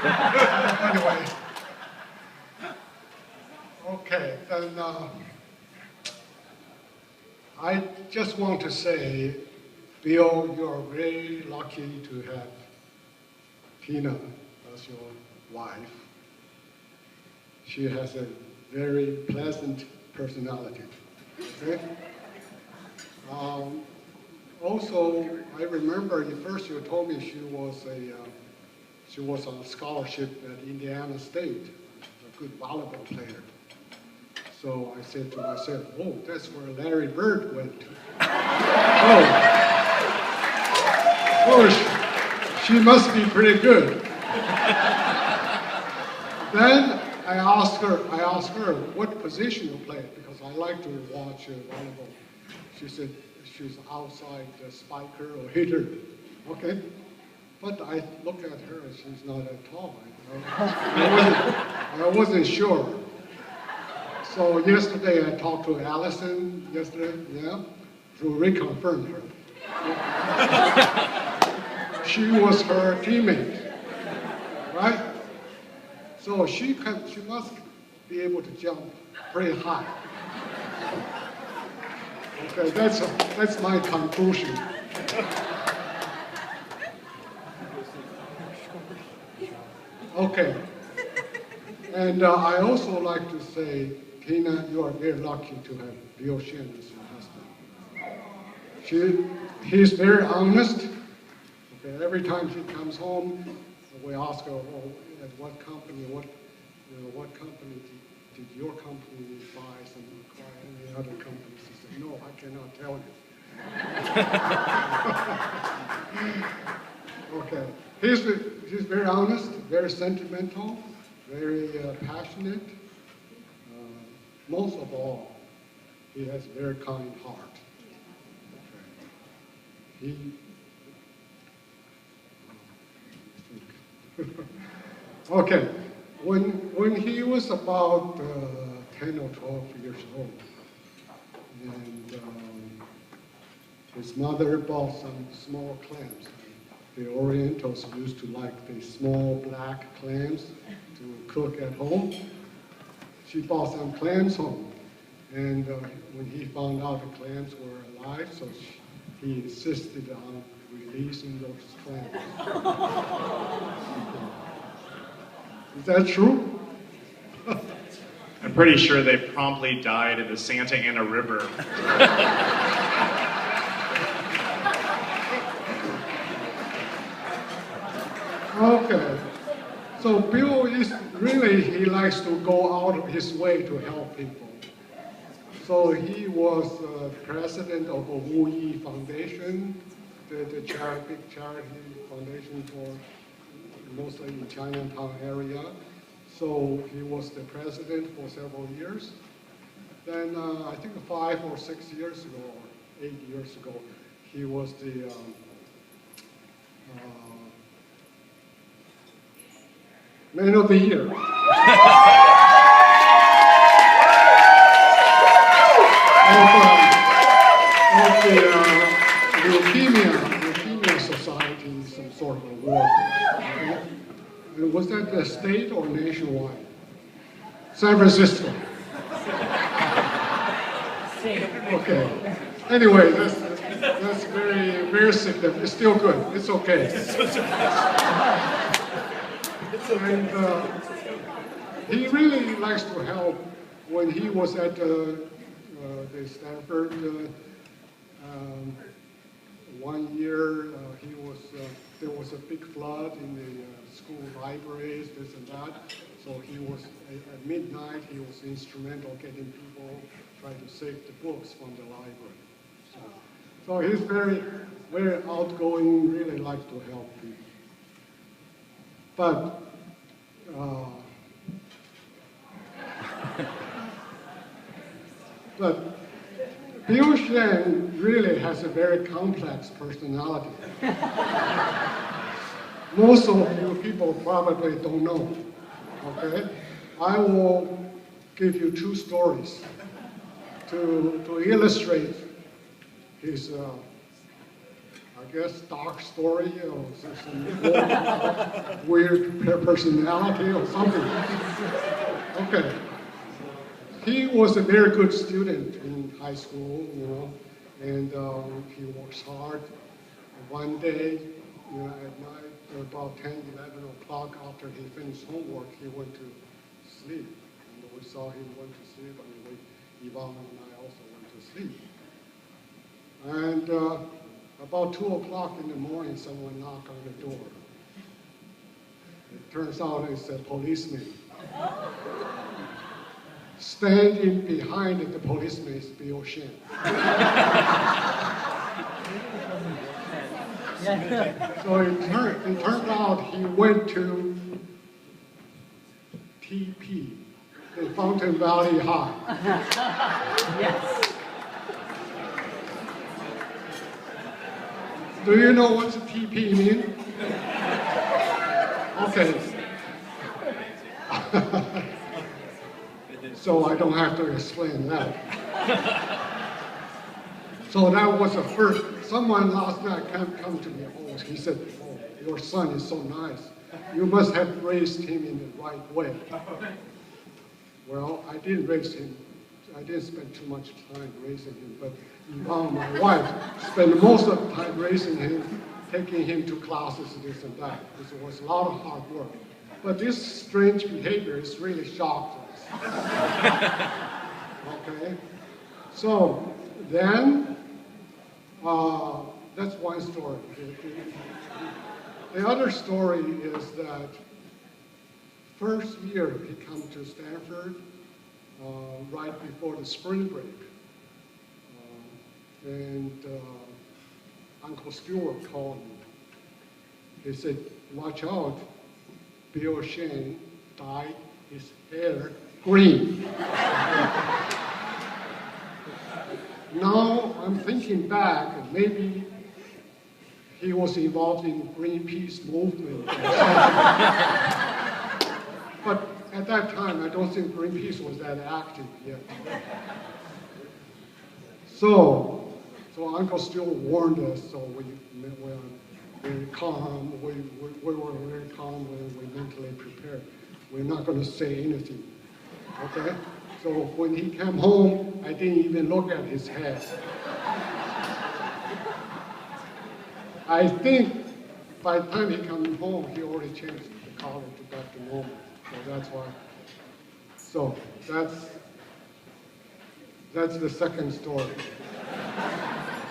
Anyway, okay, then I just want to say, Bill, you're very lucky to have Tina as your wife. She has a very pleasant personality. Okay? Also, I remember at first you told me she was on a scholarship at Indiana State, a good volleyball player. So I said to myself, oh, that's where Larry Bird went to. She must be pretty good. Then I asked her what position you play, because I like to watch volleyball. She said she's outside spiker or hitter. Okay. But I look at her and she's not that tall. I wasn't sure. So yesterday I talked to Allison to reconfirm her. She was her teammate, right? So she must be able to jump pretty high. Okay, that's my conclusion. Okay, and I also like to say, Tina, you are very lucky to have Bill Shen as your husband. He's very honest. Okay, every time she comes home, we ask her, "Oh, at what company? What company did your company buy some any other company?" She said, "No, I cannot tell you." Okay, he's very honest, very sentimental, very passionate. Most of all, he has a very kind heart. Okay, when he was about 10 or 12 years old, and his mother bought some small clams. The Orientals used to like the small black clams to cook at home. She bought some clams home, and when he found out the clams were alive, so he insisted on releasing those clams. Is that true? I'm pretty sure they promptly died in the Santa Ana River. Okay. So Bill he likes to go out of his way to help people. So he was president of the Wu Yi Foundation, the big charity foundation for mostly in Chinatown area. So he was the president for several years. Then I think 5 or 6 years ago, or 8 years ago, he was the Man of the Year. of the Leukemia Society, some sort of award. Was that the state or nationwide? San Francisco. Okay. Anyway, that's very, very significant. It's still good. It's okay. And he really likes to help. When he was at the Stanford, 1 year there was a big flood in the school libraries, this and that. So he was at midnight. He was instrumental getting people trying to save the books from the library. So he's very, very outgoing. Really likes to help people. But Bill Shen really has a very complex personality. Most of you people probably don't know, okay? I will give you 2 stories to illustrate his I guess, dark story or some weird personality or something. Okay. He was a very good student in high school, you know, and he works hard. One day, you know, at night, about 10, 11 o'clock after he finished homework, he went to sleep. And we saw him went to sleep, and Yvonne and I also went to sleep. And about 2 o'clock in the morning, someone knocked on the door. It turns out it's a policeman. Standing behind the policeman is Bill Shen. So it turned out he went to TP, the Fountain Valley High. Yes. Do you know what the TP mean? Okay. So I don't have to explain that. So that was the first. Someone last night come to me. Oh, he said, "Oh, your son is so nice. You must have raised him in the right way." Well, I didn't raise him. I didn't spend too much time raising him, but Yvonne, my wife, spent most of the time raising him, taking him to classes, this and that. It was a lot of hard work. But this strange behavior has really shocked us. Okay? So then, that's one story. The other story is that first year he come to Stanford, right before the spring break. And Uncle Stewart called me. He said, "Watch out, Bill Shen dyed his hair green." Now I'm thinking back, maybe he was involved in Greenpeace movement. But at that time, I don't think Greenpeace was that active yet. So Uncle Stewart warned us, so we were very calm. We were very calm when we mentally prepared. We're not going to say anything, okay? So when he came home, I didn't even look at his head. I think by the time he came home, he already changed the color to back to normal. So that's why. So that's the second story.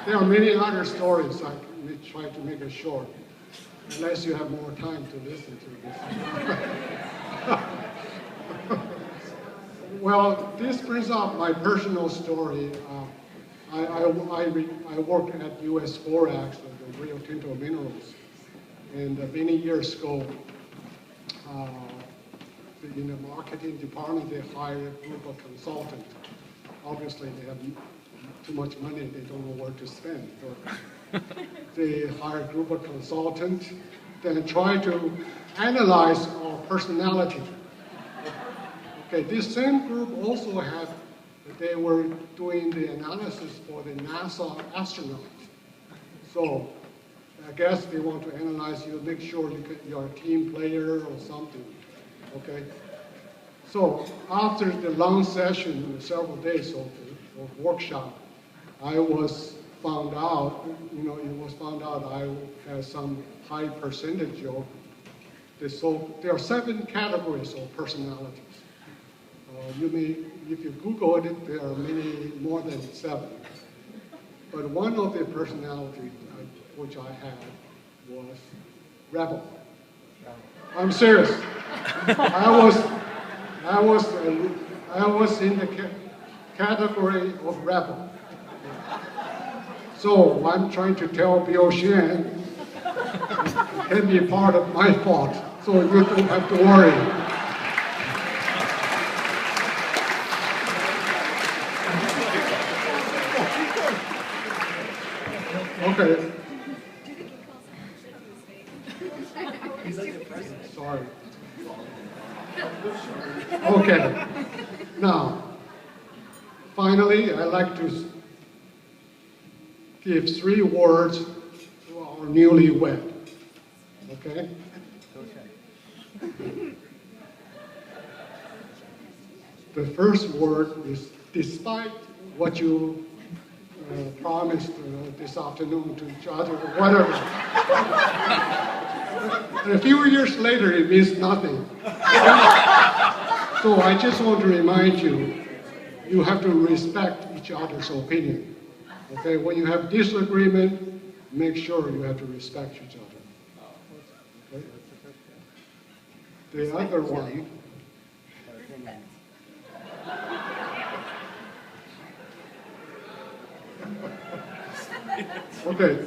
There are many other stories. I may try to make it short, unless you have more time to listen to this. Well, this brings up my personal story. I worked at U.S. Borax, the Rio Tinto Minerals, and many years ago, in the marketing department, they hired a group of consultants. Obviously, they have too much money, they don't know where to spend. So they hire a group of consultants, then try to analyze our personality. Okay, this same group also had, they were doing the analysis for the NASA astronauts. So I guess they want to analyze you, make sure you're a team player or something, okay? So after the long session, several days of workshop, I was found out, it was found out I had some high percentage of this. So there are 7 categories of personalities. If you Google it, there are many more than 7. But one of the personalities which I had was rebel. I'm serious. I was in the category of rebel. So I'm trying to tell Bill Shen it can be part of my fault, so you don't have to worry. Okay. Sorry. Okay. Now, finally, I'd like to give 3 words or newlywed. Okay? The first word is despite what you promised this afternoon to each other, or whatever. A few years later, it means nothing. So I just want to remind you, you have to respect each other's opinion. Okay, when you have disagreement, make sure you have to respect each other. Okay? The other one, okay.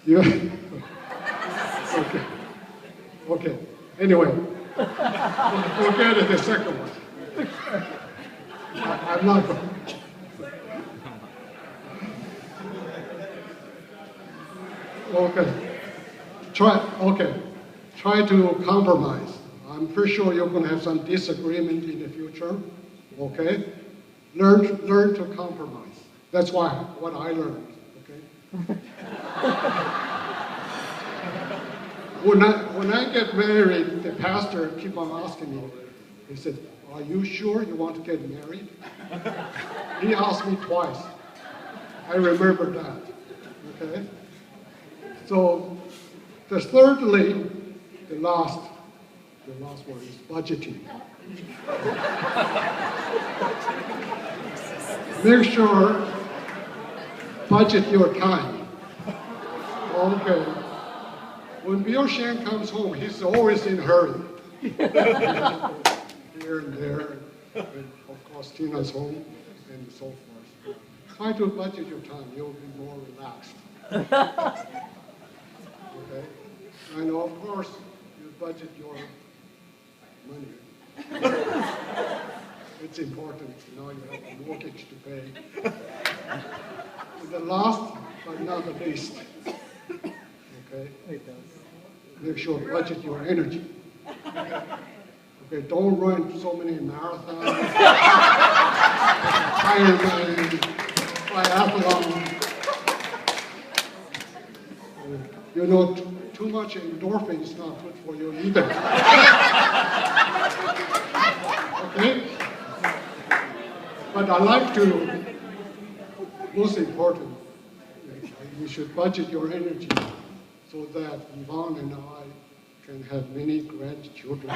Yeah. Okay. Okay. Anyway, forget it, the second one. I'm not going. Okay. Try to compromise. I'm pretty sure you're going to have some disagreement in the future. Okay? Learn to compromise. That's what I learned. Okay? When I get married, the pastor keep on asking me, he said, "Are you sure you want to get married?" He asked me twice. I remember that. Okay? So, thirdly, the last word is budgeting. Make sure budget your time. Okay. When Bill Shen comes home, he's always in a hurry. Here and there, and of course Tina's home, and so forth. Try to budget your time, you'll be more relaxed. Okay? And of course, you budget your money. It's important, you have a mortgage to pay. And the last but not the least, okay? Make sure budget your energy. Okay, don't run so many marathons, Ironman, triathlon. Too much endorphin is not good for you either. Okay? But I like to, most important, you should budget your energy so that Yvonne and I can have many grandchildren.